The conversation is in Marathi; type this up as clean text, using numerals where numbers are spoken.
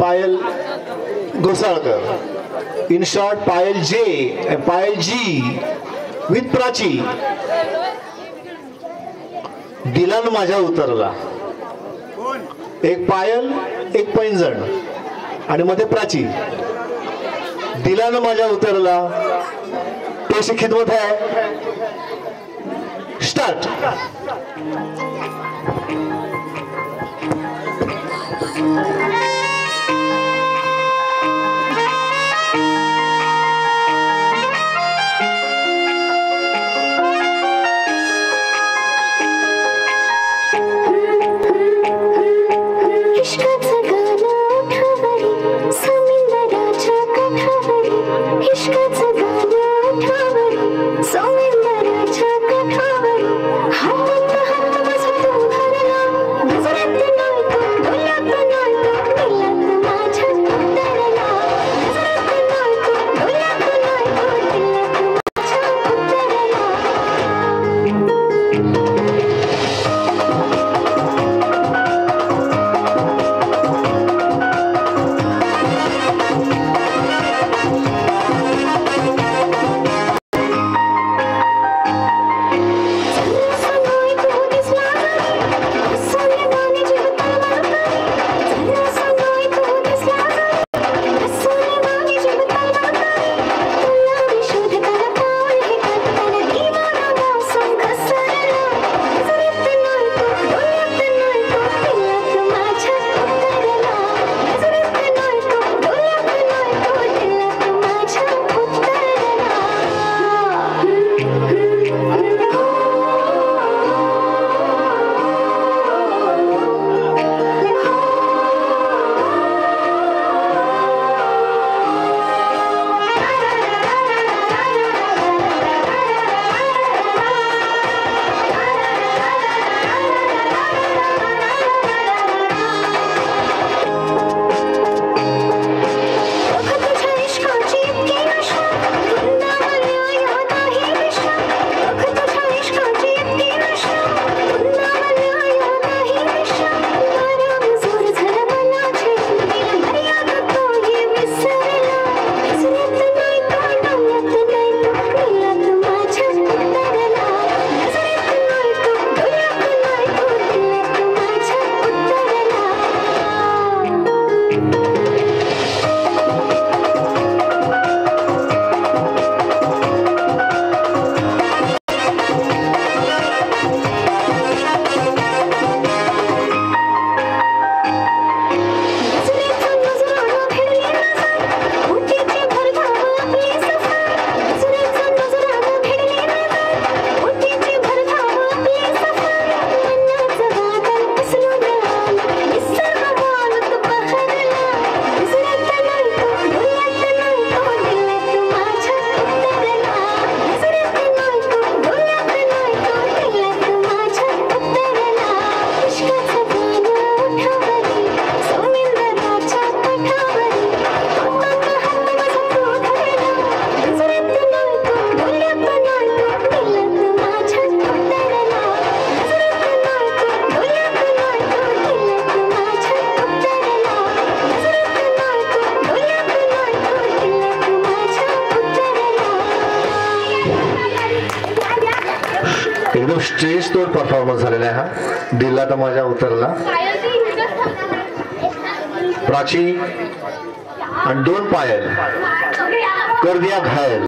Payal Ghosalkar. In short Payal ji with Prachi. दिलान माझ्या उतरला. एक पायल एक पैंजण आणि मध्ये प्राची. दिलान माझ्या उतरला. पेशी खिदमत है. स्टार्ट. एकदम स्टेज तोड परफॉर्मन्स झालेला आहे हा. दिला तर माझ्या उतरला. प्राची आणि दोन पायल कर दिया घायल.